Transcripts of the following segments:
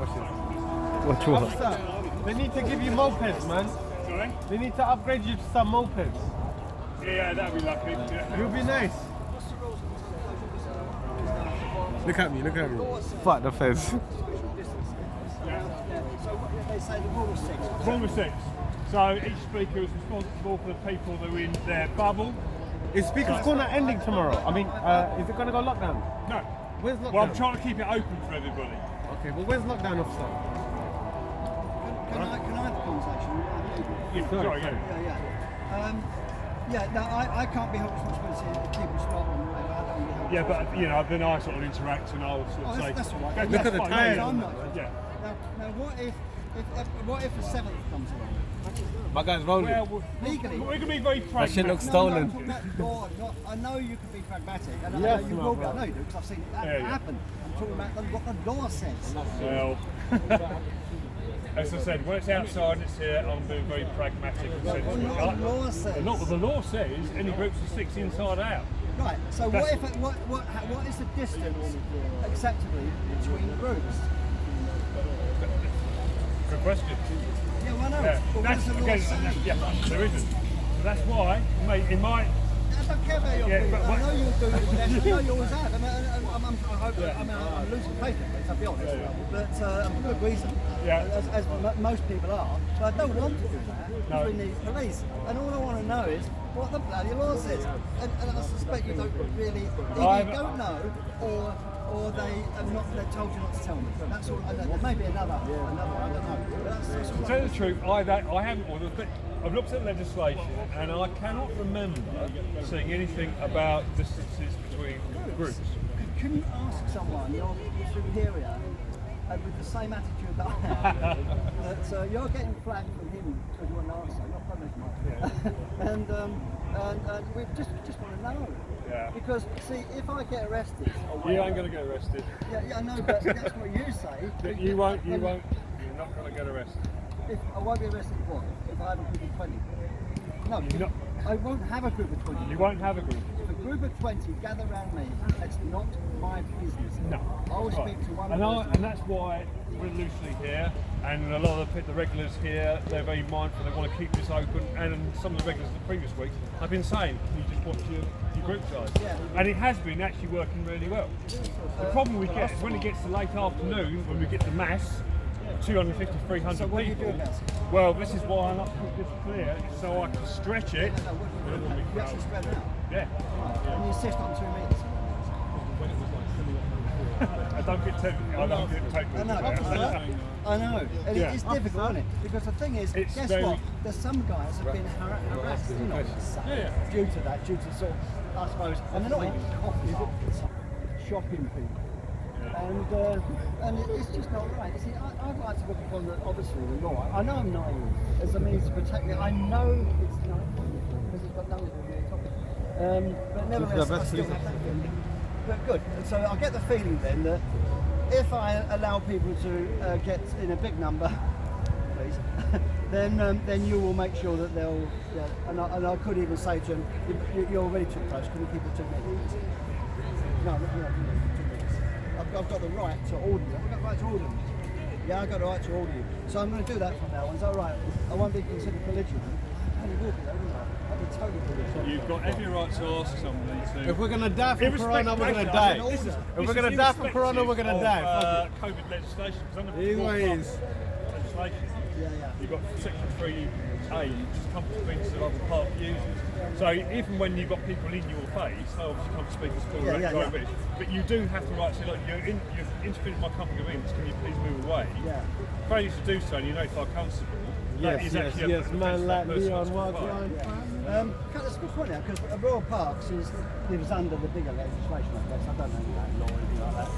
Watch what? Officer, they need to give you mopeds, man. Sorry? They need to upgrade you to some mopeds. Yeah, that'd be lucky. Yeah. You'll be nice. Look at me, look at me. Fuck the fence. So they say the rule of six. Rule of six. So each speaker is responsible for the people that are in their bubble. Is Speaker's Corner ending tomorrow? I mean, is it going to go lockdown? No. Where's lockdown? Well, I'm trying to keep it open for everybody. Okay, well, where's lockdown, officer? Can I have a conversation? Yeah, sorry, yeah. No, I can't be held responsibility if people stop and whatever. I don't really help. Yeah, but you know, then I sort of interact and I'll sort of say. That's all right. "Okay, Look that's at the fine, tyres. yeah." I'm not. Yeah. Now what if the 7th comes along? My guy's rolling. Well, Legally. we're going to be very That pragmatic. shit looks No, stolen. I know you can be pragmatic, and Yes, I know you my will be. I brother. know you do, because I've seen that Yeah. happen. I'm talking about what the law says. Well, as I said, when it's outside and it's here, I'm being very pragmatic and sensible. What the law says. And not what the law says, any groups of 6 inside out. Right. So what is the distance acceptably between groups? Good question. Yeah, well, I know. Yeah. But That's, what does the law again, say? yeah, there isn't. So that's why, mate, in my... I don't care about your Yeah, opinion. but I what- know you'll do it best. I know you always have. I'm losing faith in it, I'll be honest. But for good reason. Yeah. As most people are. But I don't want to do that. No. We need police. And all I want to know is what the bloody law says. And I suspect you don't really. Either you don't know, or they have not. They've told you not to tell me. That's all. There may be another. I don't know. But that's To all. tell you the truth, I haven't ordered it. I've looked at legislation and I cannot remember seeing anything about distances between groups. Can you ask someone, your superior, with the same attitude that I have, that you're getting flack from him because you want an answer, not from his mouth. And we just want to know. Yeah. Because, see, if I get arrested... You ain't going to get arrested. Yeah, I know, but that's what you say. You won't, you're not going to get arrested. If I won't be arrested what? If I have a group of 20? No, not- I won't have a group of 20. You won't have a group. If a group of 20 gather around me, it's not my business. No. I will Right. speak to one and person. and that's why we're loosely here, and a lot of the regulars here, they're very mindful, they want to keep this open, and some of the regulars the previous weeks have been saying, you just watch your group size. Yeah. And it has been actually working really well. The problem we get is when it gets to late afternoon, when we get to mass, 250, 300 So what do you people. do about it? Well, this is why I like to put this clear, so I can stretch it. You actually spread it out. Yeah. And you insist on 2 meters. I don't get technical. I don't get technical. I know. And Yeah. it's difficult, isn't it? Because the thing is, It's guess very- what? There's some guys have been harassed, you know, due to that, due to sort of, I suppose, and they're not even coffee shops, shopping people. And it's just not right. See, I'd like to look upon obviously the law. I know I'm naive as a means to protect me. I know it's not because it's got nothing to do with the topic. But nevertheless, I still have that feeling. But good. And so I get the feeling then that if I allow people to get in a big number, please, then you will make sure that they'll. Yeah, and I could even say to them, you're already too close. Can you keep it 2 meters? No, 2 meters. I've got the right to order you. I've got the right to order you. Yeah, I've got the right to order you. So I'm going to do that from now on. Is that right? I won't be considered belligerent. I only will be though, won't I? I'll be totally belligerent. You've got every right to ask somebody to. If we're going to die from Corona, we're going to die. If we're going to die from Corona, we're going to die. COVID legislation. Because under Anyways. legislation, Yeah. you've got Section 3A, which is come to speak to other park users. So even when you've got people in your face, they obviously come to speak to school, Yeah. but you do have the right to say, look, you've interfered with my company agreements, can you please move away? Yeah. Failure to do so and you notify constable, that is actually a man like person Leon to was provide. one. That's a good point now, because Royal Parks lives under the bigger legislation, I guess. I don't know that law or anything like that.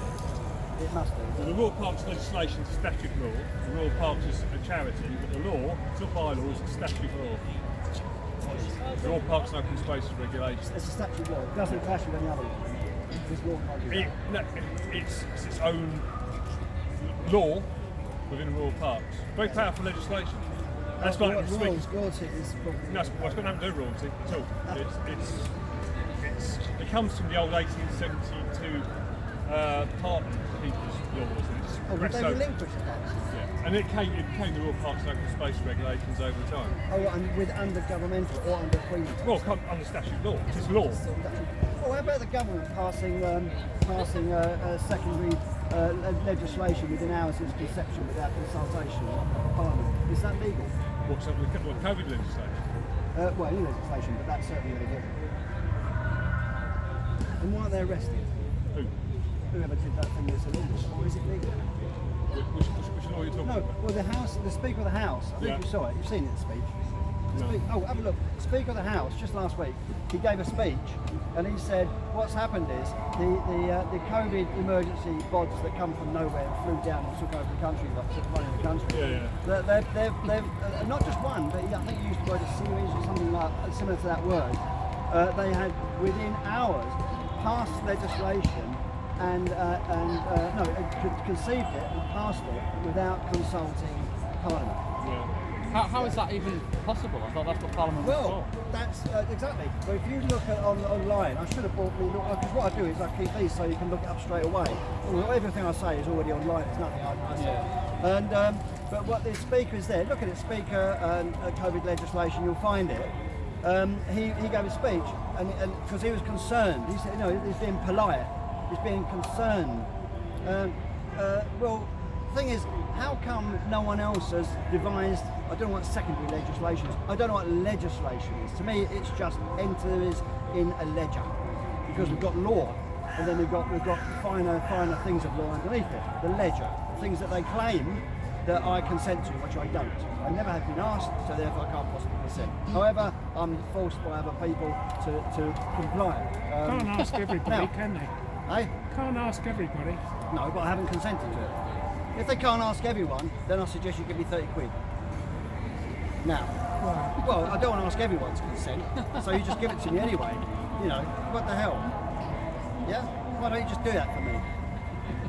It must do. So the Royal Parks legislation is statute law. The Royal Parks is a charity, but the law, it's not bylaws, it's statute law. The Royal Parks and Open Spaces Regulations. It's a statute law. It doesn't clash with any other law. It's Royal Parks. It's its own law within Royal Parks. Very powerful legislation. That's like royalty is probably... No, it's got nothing to do with royalty at all. It comes from the old 1872 Parliament People's Laws, and it's Or would they relinquish that? Yeah. And it came with all parks and open space regulations over time. Oh, and with under governmental or under Queen? Well, under statute law. It's law. Well, how about the government passing secondary legislation within hours of its conception without consultation of Parliament? Is that legal? What's up with COVID legislation? Well, any legislation, but that's certainly legal. And why aren't they arrested? Who? Whoever did that thing is illegal, or is it legal? Which law are you talking about? Well, the Speaker of the House, I think you saw it, you've seen it, the speech. No. Have a look. Speaker of the House, just last week, he gave a speech and he said what's happened is the COVID emergency bods that come from nowhere flew down and took over the country, took running the country. They've not just one, but I think he used the word a series or something like similar to that word. They had within hours passed legislation and conceived it and passed it without consulting Parliament. How is that even possible? I thought that's what Parliament was for. That's exactly. But if you look at online, I should have bought me, because what I do is I keep these so you can look it up straight away. Well, everything I say is already online, there's nothing I say. And but what the Speaker is there, look at it, Speaker COVID legislation, you'll find it. He gave a speech, and because he was concerned, he said, he's being polite, he's being concerned. Well, the thing is, how come no one else has devised, I don't know what secondary legislation is, I don't know what legislation is. To me, it's just enters in a ledger, because we've got law, and then we've got finer things of law underneath it, the ledger, things that they claim that I consent to, which I don't. I never have been asked, so therefore I can't possibly consent. However, I'm forced by other people to comply. Can't ask everybody, can they? Eh? Can't ask everybody. No, but I haven't consented to it. If they can't ask everyone, then I suggest you give me 30 quid. Now, well, I don't want to ask everyone's consent, so you just give it to me anyway. What the hell? Yeah? Why don't you just do that for me?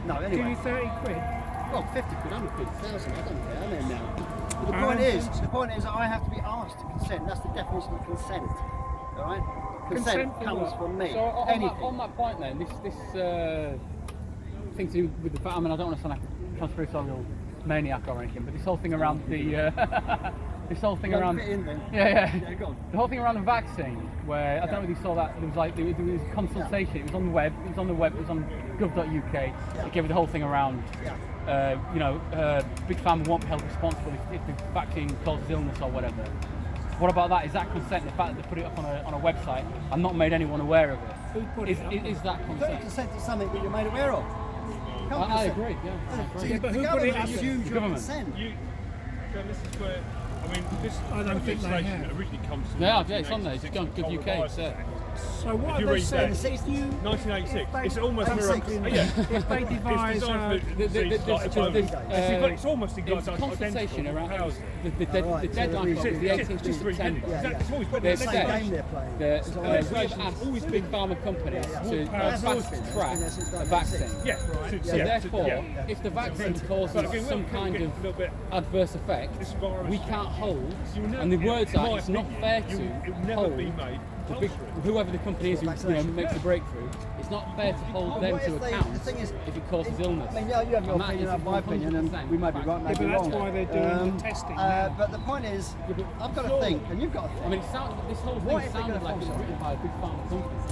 No, anyway. Give you 30 quid? Well, 50 quid, 100 quid, 1,000, I don't care, I'm in now. But the point is that I have to be asked to consent. That's the definition of consent. Alright? Consent comes from me. So on that point then, this thing to do with the fact, I mean, I don't want to sound like a conspiratorial maniac or anything, but this whole thing around the this whole thing around the whole thing around the vaccine, where I don't know if you saw that, there was consultation, it was on the web, it was on gov.uk, it gave the whole thing around big pharma won't be held responsible if the vaccine causes illness or whatever. What about that? Is that consent? The fact that they put it up on a website and not made anyone aware of it. Who put it up? Is that consent? Consent to something that you're made aware of. I agree, yeah. But who put it up? Assumes your consent. This is where, this I don't think they legislation have. originally comes from It's on there. It's gone gov.uk. So what If you have they read said? that, If you 1986. It's almost if they devise it's almost There's consultation around the deadline was the 18th of September. They said that we have asked big pharma companies to fast track a vaccine. So therefore, if the vaccine causes some kind of adverse effect, we can't hold, and the words are, it's not fair to hold whoever the company is who makes the breakthrough, it's not fair to hold them to account if it causes illness. I mean, you have your opinion, I have my opinion, and we might be right, maybe wrong. That's why they're doing the testing now. But the point is, I've got to think, and you've got to think. I mean, this whole thing sounded like it was written by a big pharma company.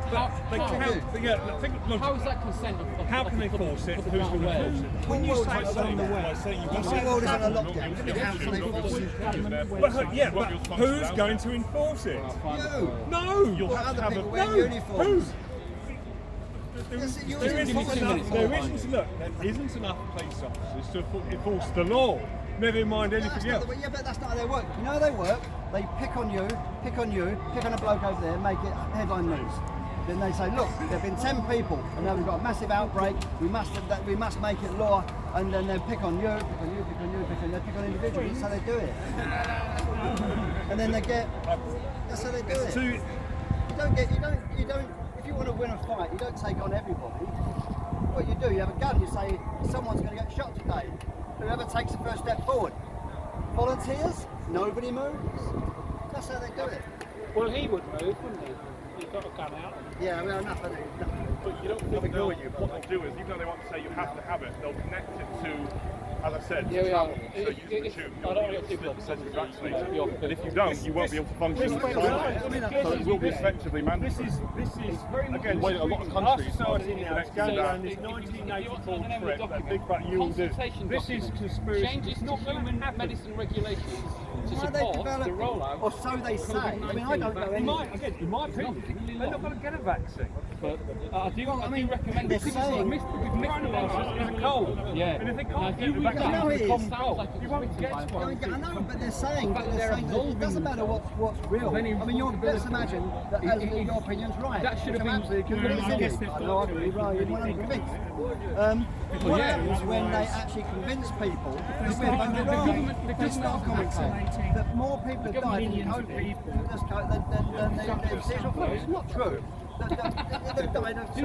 How is that consent? How can they force it? Who's going to force it? When you say it's on the web, The world is on a lockdown. How can they force it? But who's going to enforce it? You. No, you'll Well, have to other have people a wear uniforms. There Yes, you isn't enforce enough. There isn't enough police officers to enforce the law. Never mind anything else. Yeah, but that's not how they work. You know how they work? They pick on you, pick on a bloke over there, make it headline news. Then they say, look, there have been 10 people, and now we've got a massive outbreak. We must make it law, and then they pick on you, pick on you, pick on you, they pick on individuals. That's how they do it. And then they get. That's how they do it. You don't. If you want to win a fight, you don't take on everybody. What you do, you have a gun. You say someone's going to get shot today. Whoever takes the first step forward. Volunteers, nobody moves. That's how they do it. well, he would move, wouldn't he? He's got a gun out. Yeah, well, enough of it. but you don't think what they'll do is, even though they want to say you have to have it, they'll connect it to, as I said, Yeah, we are. travel. So using the tube, I don't want to get too close. and if you don't, you won't be able to function in society. So it will be effectively mandatory. This is very much Again, the way that a lot of countries society now is going down this that. 1984 trip, that big fat you will do. This is conspiracy. Changes It's to not going to human happen. medicine regulations to Why they support develop the rollout. or so they say. I mean, I don't know In anything. my opinion, they're not going to get a vaccine. But I do recommend they're this. saying- We've missed the last. It's a cold. Yeah. And if they Now, can't if you get the read vaccine, that, it's a it common sounds cold. like it's You won't written get by one. I know, but they're saying fact, that they're it doesn't matter what's real. I mean, let's imagine that your opinion's right. That should have which I'm been- absolutely convinced I guess of. they've I'm got absolutely to right. really You're think convinced. Well, What yeah, happens when they otherwise- actually convince people that It's we're not- both the wrong? government- They start commenting vaccinating that more people have died from millions of COVID people. than the seasonal flu. It's not true. They've died of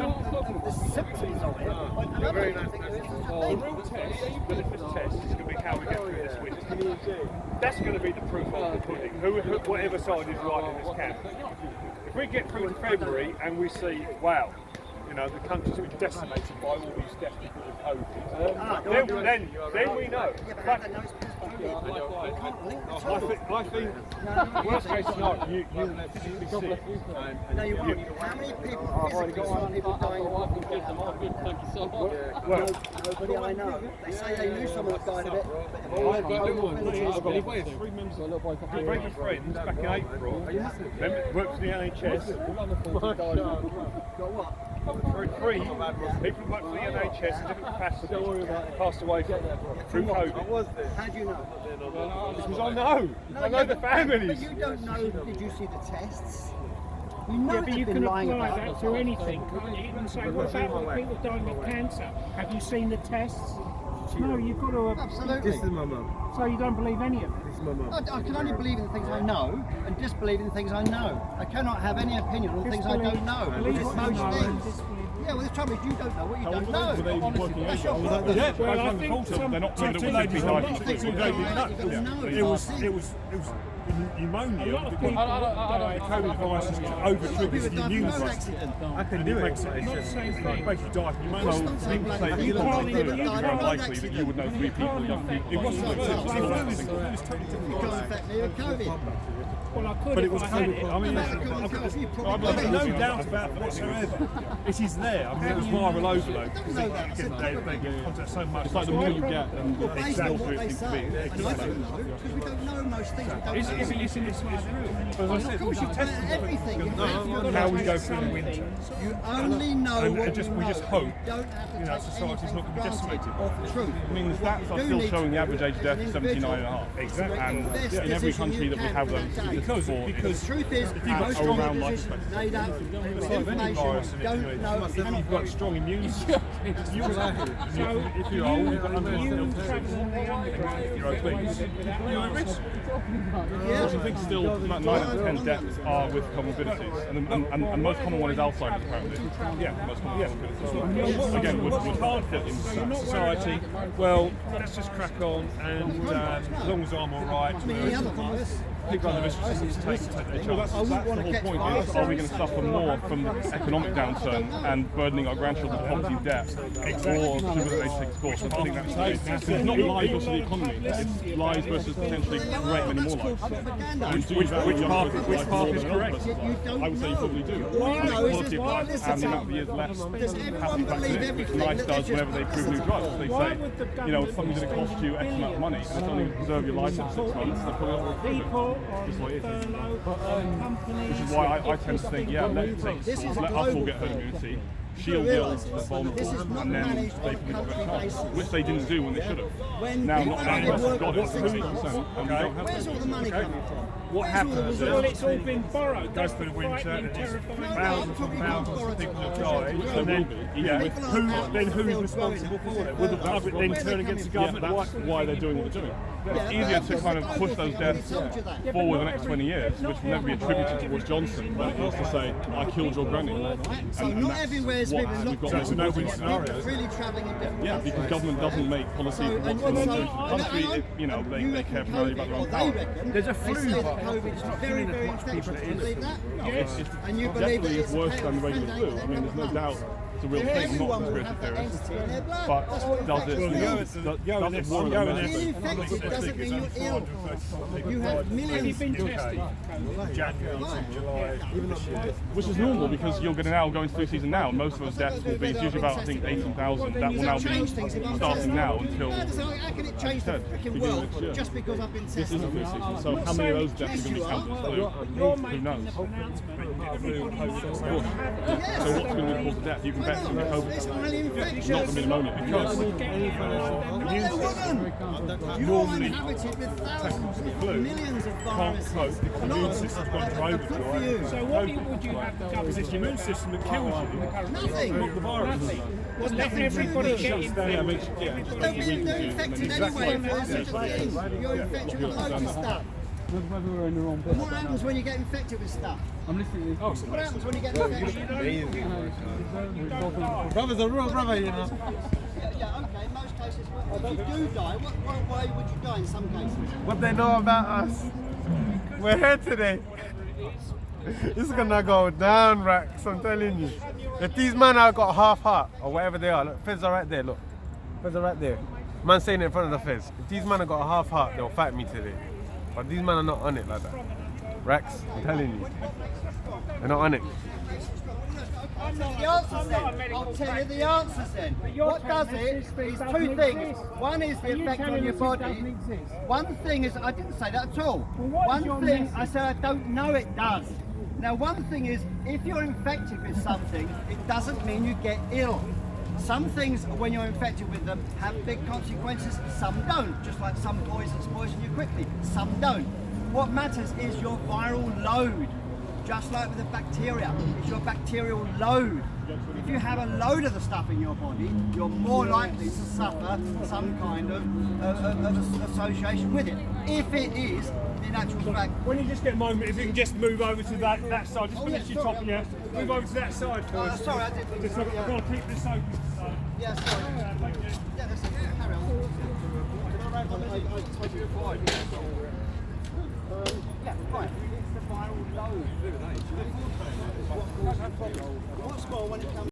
the symptoms of it. And I don't think this is a The thing. real test, the litmus test, is going to be how we get through this winter. That's going to be the proof of the pudding. Whatever side is right in this camp. If we get through to February and we see, wow, you know, the country's been decimated by all these deaths because of COVID, then we know. Yeah, but how do they know it's because of COVID? You can't link the two. I think worst case scenario, you physically sick. No, you won't. How many people physically saw people dying of COVID? Thank you so much. Well, Nobody I know. They say they knew someone that died of it, but they've all had comorbidities. three members of my very good friends back in April, worked for the NHS. Got what? Three people who work for the NHS in different capacities passed away through COVID. How do you know? Because I know the But families. you don't know, did you see the tests? You know Yeah, but you they've been can lying apply about that it. to anything, can't you? And say, what about the people dying of cancer? Have you seen the tests? No, you've got to. Absolutely. my mum. So you don't believe any of it? This is my mum. I can only believe in the things I know and disbelieve in the things I know. I cannot have any opinion on things I don't know. Believe It's what you most know and things. disbelieve. Yeah, well, the trouble is you don't know what you don't know. That's your problem. Yeah, Well, I think some they're not some proving it people- was a lot of actually people died. die. It was pneumonia. A lot of people die. COVID virus over-triggers the immune No system. accident. I can do it. Not the same thing. Basically die from pneumonia. Well, some people Say like that you you can't know live it's without very an likely that you would know three people, young people. It wasn't Well, it was totally You can't infect me with COVID. Well, I could But it if was I had COVID. it. I mean, I've no doubt about it whatsoever. It is there. I mean, it was viral overload. They get contact so much. It's like the more you get, and Well, based on what they seems to say, be. and I don't know, because we don't know most things. We don't know. It's in this life. As I Of said, course, you don't know everything. You have how we go through the winter. You only know And what just- you we know. just hope, You don't have to you know, take society's anything not gonna be for granted decimated. or for truth. I mean, the What stats you are do still need to showing the do average age of death as is an individual 79.5. is to make And the best in every decision country you that will can have for those that day. because The truth is, you've most got strong around life decisions expectancy. made up with It's like any information virus, you don't know if you've got a strong immune system, if you're old, you travel on the underground. if you're obese, you're at risk. Yeah. I think still about 9 out of 10 deaths are with comorbidities, and most common one is Alzheimer's apparently. Yeah, most common. Yeah. Again, we can't fit in society. Well, let's just crack on, and as long as I'm all right, Any other virus? people under restrictions take their chance. That's the whole point. Is, are we going to suffer more from the economic downturn and burdening our grandchildren with poverty and debt, or civilization takes its course? I think that's the case. It's not lies versus the economy. It's lies versus potentially create many more lives. Propaganda. Which path is correct? You don't I would say you know. probably do. All you know is Quality of life this and the is amount of years left Does everyone happens back believe to it, which everything NICE that does they whenever they just prove new drugs. They Why say, would the you know, government if something's going to cost you X amount of money and it's only going to preserve your life for 6 months, they're probably not going to prove it. People Just on like it is. furlough, companies. Which is why I tend to think, yeah, let us all get herd immunity, shield the old, the vulnerable, This is not and then managed on they a can have a country chance, basis. which they didn't do when they should have. When Now, people not only many of us work have got for it, 6 and we months, don't have where's all the money coming from? What happens Well, is, it's all been borrowed. goes through the winter, frightening, and it's terrifying. thousands and thousands of people have died, and then, who's responsible for it? Will the public then turn against the government? That's why they're doing what they're doing. It's easier to kind of push those deaths forward the next 20 years, which will never be attributed towards Johnson, but it is to say, I killed your granny. So not everywhere is what people we've got locked to down. know in People scenarios. really travelling in different Yeah, places. because government doesn't make policy for what's in the country. You know, they care primarily about their own power. There's a flu. They say that COVID is very, very infectious. Do you believe that? It's And you believe that definitely it's worse a than the regular flu. I pandemic mean, there's no every doubt. month. It's a real thing, I'm not a conspiracy theorist. But does it warrant Being infected doesn't mean you're ill. You have millions. Been tested. January, July, which is normal because you're going to now go into flu season now. Most of those deaths will be, it's usually about, I think, 18,000. That will now be starting now until. How can it change the freaking world just because I've been tested? This is a flu season, so how many of those deaths are going to be counted as flu? You're Who making knows? the pronouncement. Everybody knows. So what's going to be the cause of death? You can bet it's going to be COVID. It's highly It's not infectious. going to be pneumonia because You're inhabited with thousands, millions of viruses. the immune system's gone to overdrive. So what would you have the It's government the do? immune system that kills you. Nothing. Not the virus. Well, let everybody get infected. They're infected anyway. You're infected with loads of stuff. Whether we're in the wrong bit. What happens when you get infected with stuff? I'm listening to this. What happens when you get infected? Brother's a real brother, you know. Yeah, okay, in most cases, if you do die, what way would you die in some cases? What they know about us. We're here today. It's gonna go down, Rex, I'm telling you. If these men have got half heart, or whatever they are, look, Fizz are right there, look. Fizz are right there. Man saying it in front of the Fizz. If these men have got a half heart, they'll fight me today. But these men are not on it like that. Rex, I'm telling you. They're not on it. The answers then. I'll tell you the answers then. What does it is two things. One is the effect on your body. One thing is, I didn't say that at all. One thing, I said I don't know it does. Now one thing is, if you're infected with something, it doesn't mean you get ill. Some things, when you're infected with them, have big consequences, some don't. Just like some poisons poison you quickly, some don't. What matters is your viral load. Just like with the bacteria, it's your bacterial load. If you have a load of the stuff in your body, you're more likely to suffer some kind of association with it. If it is, in actual fact. When you just get a moment, if you can just move over to that side, just finish your top, yeah. Move over to that side first. Sorry, I didn't. Just I've got to keep this open. Yeah, sorry. Yeah, that's it. Carry on. Yeah, right. It's the viral load. What's more when it comes